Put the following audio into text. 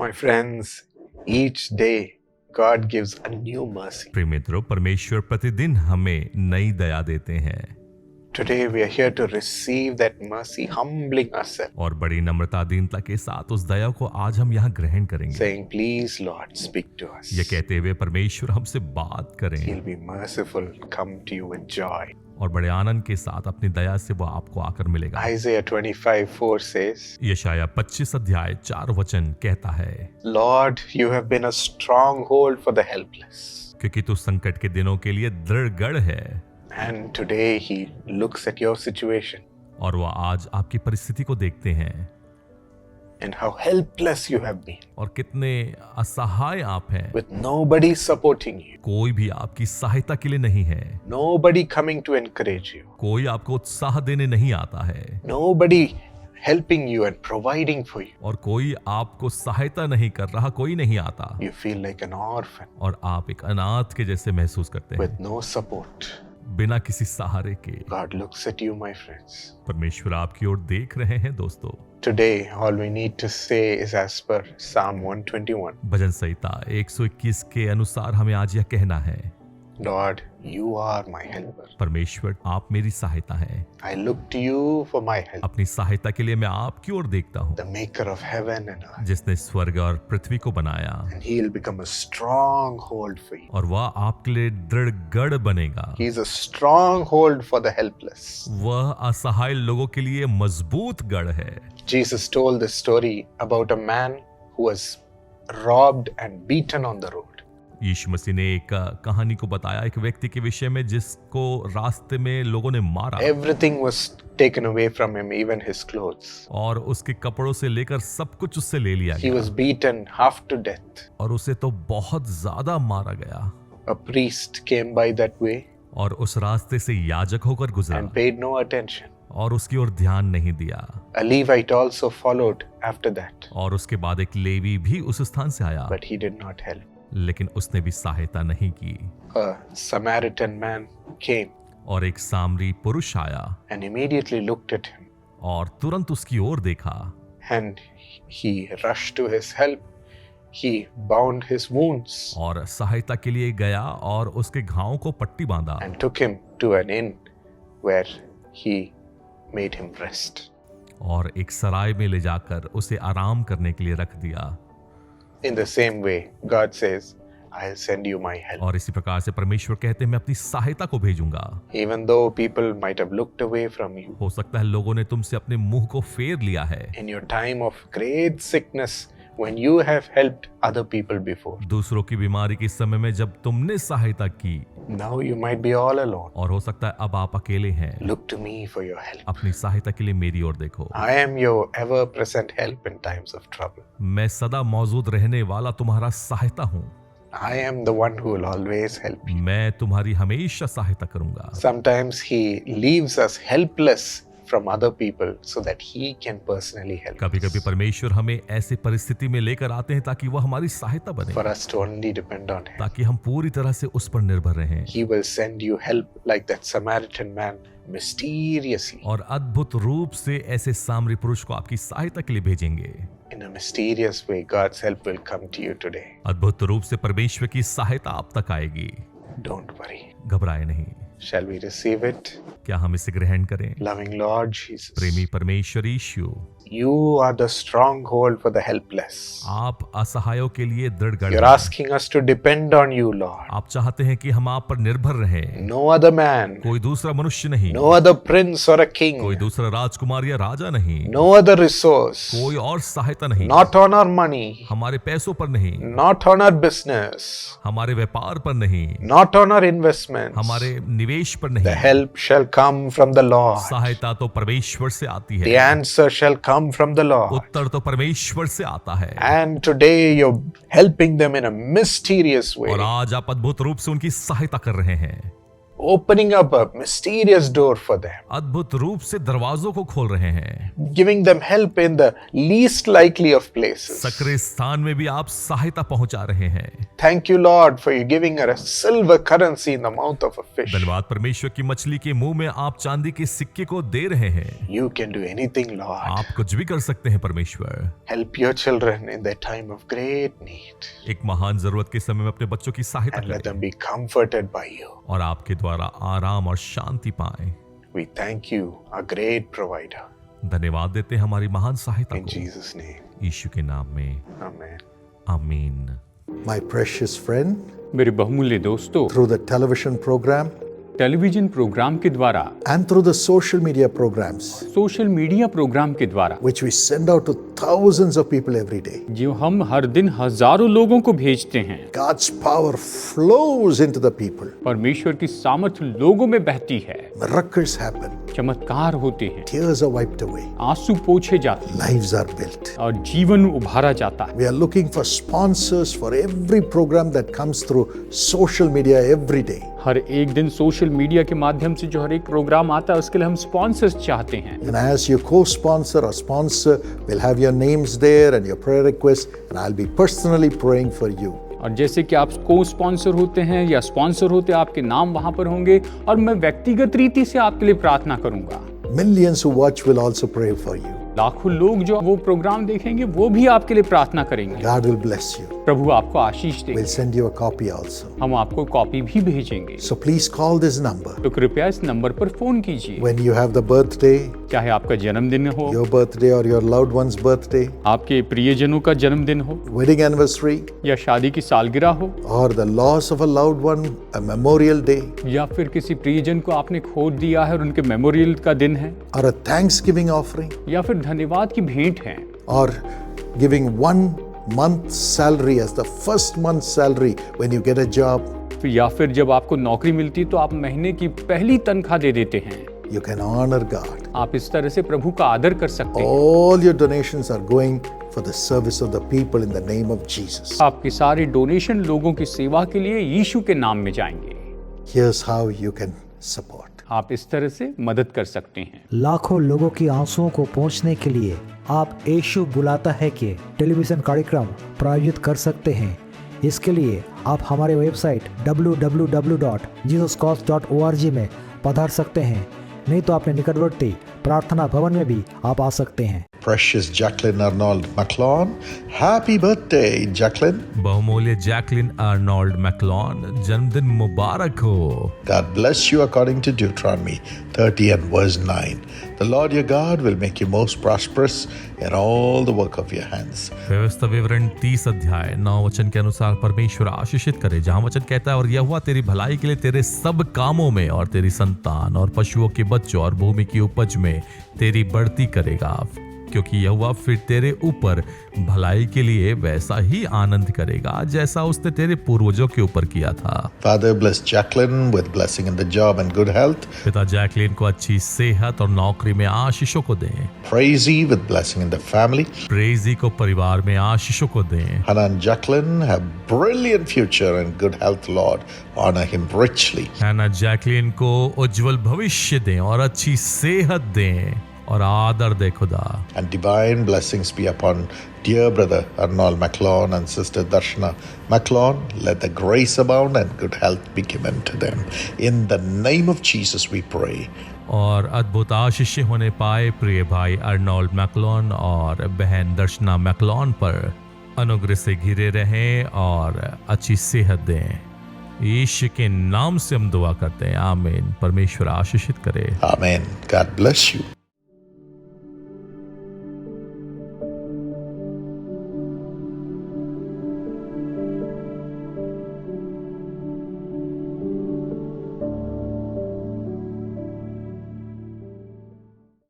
My friends, each day God gives a new mercy. प्रिय मित्रों, परमेश्वर प्रतिदिन हमें नई दया देते हैं Today we are here to receive that mercy, humbling ourselves, और बड़ी नम्रता दीनता के साथ उस दया को आज हम यहाँ ग्रहण करेंगे, saying, Please, Lord, speak to us. ये कहते हुए परमेश्वर हमसे बात करें He'll be merciful, come to you with joy. और बड़े आनंद के साथ अपनी दया से वो आपको आकर मिलेगा। Isaiah 25:4 says, यशाया 25 अध्याय 4 वचन कहता है, Lord, you have been a stronghold for the helpless. क्योंकि तू संकट के दिनों के लिए दृढ़ गढ़ है। And today he looks at your situation और वह आज आपकी परिस्थिति को देखते हैं and how helpless you have been, और कितने असहाय आप हैं। with nobody supporting you, कोई भी आपकी सहायता के लिए नहीं है, nobody coming to encourage you, कोई आपको उत्साह देने नहीं आता है nobody helping you and providing for you. और कोई आपको सहायता नहीं कर रहा, कोई नहीं आता You feel like an orphan और आप एक अनाथ के जैसे महसूस करते हैं with no support. बिना किसी सहारे के। God looks at you, my friends. परमेश्वर आपकी ओर देख रहे हैं दोस्तों। Today, all we need to say is as per Psalm 121. भजन संहिता 121 के अनुसार हमें आज यह कहना है, Lord, you are my helper. परमेश्वर आप मेरी सहायता है। I look to you for my help, अपनी सहायता के लिए मैं आपकी ओर देखता हूँ, the maker of heaven and earth. जिसने स्वर्ग और पृथ्वी को बनाया, And he'll become a stronghold for you. और वह आपके लिए दृढ़ गढ़ बनेगा। He's a stronghold for the helpless. वह असहाय लोगों के लिए मजबूत गढ़ है। Jesus told this story about a man who was robbed and beaten on the road. यीशु मसीह ने एक कहानी को बताया एक व्यक्ति के विषय में जिसको रास्ते में लोगों ने मारा Everything was taken away from him, even his clothes. और उसके कपड़ों से लेकर सब कुछ उससे ले लिया He गया was beaten half to death. और उसे तो बहुत ज्यादा मारा गया। A priest came by that way और उस रास्ते से याजक होकर गुजरा and paid no attention. और उसकी ओर ध्यान नहीं दिया A Levite also followed after that, और उसके बाद एक लेवी भी उस स्थान से आया, but he did not help. लेकिन उसने भी सहायता नहीं की। A Samaritan man came और एक सामरी पुरुष आया and immediately looked at him, और तुरंत उसकी ओर देखा and he rushed to his help. He bound his wounds और सहायता के लिए गया और उसके घावों को पट्टी बांधा and took him to an inn where he made him rest. और एक सराय में ले जाकर उसे आराम करने के लिए रख दिया। In the same way, God says, I'll send you my help. और इसी प्रकार से परमेश्वर कहते हैं मैं अपनी सहायता को भेजूंगा। Even though people might have looked away from you, हो सकता है लोगों ने तुमसे अपने मुंह को फेर लिया है, in your time of great sickness, when you have helped other people before, दूसरों की बीमारी के समय में जब तुमने सहायता की, now you might be all alone. और हो सकता है अब आप अकेले हैं। Look to me for your help. अपनी सहायता के लिए मेरी ओर देखो। I am your ever-present help in times of trouble. मैं सदा मौजूद रहने वाला तुम्हारा सहायता हूँ। I am the one who will always help you. मैं तुम्हारी हमेशा सहायता करूंगा। Sometimes he leaves us helpless from other people so that he can personally help कभी कभी us. परमेश्वर हमें ऐसी परिस्थिति में लेकर आते हैं ताकि वह हमारी सहायता बने, For us to only depend on him. ताकि हम पूरी तरह से उस पर निर्भर रहें He will send you help like that Samaritan man mysteriously. और अद्भुत रूप से ऐसे सामरी पुरुष को आपकी सहायता के लिए भेजेंगे। In a mysterious way, God's help will come to you today. अद्भुत रूप से परमेश्वर की सहायता आप तक आएगी। Don't worry. घबराए नहीं। Shall we receive it? क्या हम इसे ग्रहण करें? Loving Lord Jesus, प्रेमी परमेश्वर यीशु, you are the stronghold for the helpless. आप असहायों के लिए दृढ़ गढ़ You're हैं। asking us to depend on you, Lord. आप चाहते हैं कि हम आप पर निर्भर रहें, No other man, कोई दूसरा मनुष्य नहीं, no other prince or a कोई king, दूसरा राजकुमार या राजा नहीं, no other resource, कोई और सहायता नहीं, not on our money, हमारे पैसों पर नहीं, not on our business, हमारे व्यापार पर नहीं, not on our investments. हमारे निवेश पर The नहीं। help shall come from the Lord. सहायता तो परमेश्वर से आती The है, answer shall come from the Lord. उत्तर तो परमेश्वर से आता है। And today you're helping them in a mysterious way. और आज आप अद्भुत रूप से उनकी सहायता कर रहे हैं। opening up a mysterious door for them, अद्भुत रूप से दरवाजों को खोल रहे हैं। giving them help in the least likely of places. सक्रिय स्थान में भी आप सहायता पहुंचा रहे हैं। Thank you, Lord, for you giving her a silver currency in the mouth of a fish. धन्यवाद परमेश्वर की मछली के मुंह में आप चांदी के सिक्के को दे रहे हैं। You can do anything, Lord. आप कुछ भी कर सकते हैं परमेश्वर। Help your children in their time of great need. एक महान जरूरत के समय में अपने बच्चों की सहायता And let करें them be comforted by you. और आपके द्वारा आराम और शांति पाएं। We thank you, a great provider. धन्यवाद देते हैं हमारी महान सहायता In को Jesus' name. यीशु के नाम में Amen. आमीन। My precious friend, मेरे बहुमूल्य दोस्तों, through the television program television programme के द्वारा, and through the social media programs, social media programme के द्वारा, which we send out to thousands of people every day, जो हम हर दिन हजारों लोगों को भेजते हैं, God's power flows into the people. परमेश्वर की सामर्थ्य लोगों में बहती है, Miracles happen. चमत्कार होते हैं, Tears are wiped away. आंसू पोंछे जाते हैं Lives are built. और जीवन उभारा जाता है। We are looking for sponsors for every program that comes through social media every day. हर एक दिन सोशल मीडिया के माध्यम से जो हर एक प्रोग्राम आता है उसके लिए हम स्पॉन्सर्स चाहते हैं। And as your co-sponsor or sponsor, we'll have your names there and your prayer requests, and I'll be personally praying for you. और जैसे कि आप को स्पॉन्सर होते हैं या स्पॉन्सर होते हैं, आपके नाम वहां पर होंगे और मैं व्यक्तिगत रीति से आपके लिए प्रार्थना करूंगा। Millions who watch will also pray for you. लाखों लोग जो वो प्रोग्राम देखेंगे वो भी आपके लिए प्रार्थना करेंगे। God will bless you. प्रभु आपको आशीष दे। We'll send you a copy also. हम आपको कॉपी भी भेजेंगे। So please call this number. तो कृपया इस नंबर पर फोन कीजिए। When you have the birthday, चाहे आपका जन्मदिन हो, your birthday or your loved one's birthday, आपके प्रियजनों का जन्मदिन हो wedding anniversary, या शादी की सालगिरह हो, or the loss of a loved one, a memorial day, या फिर किसी प्रियजन को आपने खो दिया है और उनके मेमोरियल का दिन है, or a Thanksgiving offering, या फिर धन्यवाद की भेंट है, or giving 1 month's salary as the first month's salary when you get a job, या फिर जब आपको नौकरी मिलती है तो आप महीने की पहली तनख्वाह दे देते हैं। you can honor God. आप इस तरह से प्रभु का आदर कर सकते हैं। All your donations are going for the service of the people in the name of Jesus. आपके सारे डोनेशन लोगों की सेवा के लिए यीशु के नाम में जाएंगे। Here's how you can support. आप इस तरह से मदद कर सकते हैं। लाखों लोगों की आंसुओं को पहुंचने के लिए आप यीशु बुलाता है कि टेलीविजन कार्यक्रम प्रायोजित कर सकते हैं। इसके लिए आप हमारे वेबसाइट www.jesuscause.org में पधार सकते हैं, नहीं तो अपने निकटवर्ती प्रार्थना भवन में भी आप आ सकते हैं। Precious Jacqueline Arnold McLawn, happy birthday, Jacqueline. बहुमूल्य जैकलिन आर्नोल्ड मैक्लॉन, जन्मदिन मुबारक हो। God bless you according to Deuteronomy 30 and verse 9. The Lord your God will make you most prosperous in all the work of your hands. व्यवस्था विवरण 30 अध्याय 9 वचन के अनुसार परमेश्वर आशीषित करे, जहाँ वचन कहता है और यहोवा तेरी भलाई के लिए तेरे सब कामों में और तेरी संतान और पशुओं के बच्चों और भूमि की उपज में तेरी बढ़ती करेगा, क्योंकि यहोवा फिर तेरे ऊपर भलाई के लिए वैसा ही आनंद करेगा जैसा उसने तेरे पूर्वजों के ऊपर किया था। Father, bless Jacqueline with blessing in the job and good health. पिता जैकलिन को अच्छी सेहत और नौकरी में आशीषों को दें। Praisey with blessing in the family. Prezi को परिवार में आशीषों को दें। Hannah and Jacqueline have brilliant future and good health, Lord. Honor him richly. हैना जैकलिन को उज्जवल भविष्य दें और अच्छी सेहत दें और आदर दे खुदा। And divine blessings be upon dear brother Arnold McLawn and sister Darshana McLawn. Let the grace abound and good health be given to them. In the name of Jesus we pray. और अद्भुत आशीष होने पाए प्रिय भाई Arnold मैक्लॉन और बहन दर्शना मैक्लॉन पर अनुग्रह से घिरे रहें और अच्छी सेहत दें। यीशु के नाम से हम दुआ करते हैं, आमीन। परमेश्वर आशीषित करे। Amen. God bless you.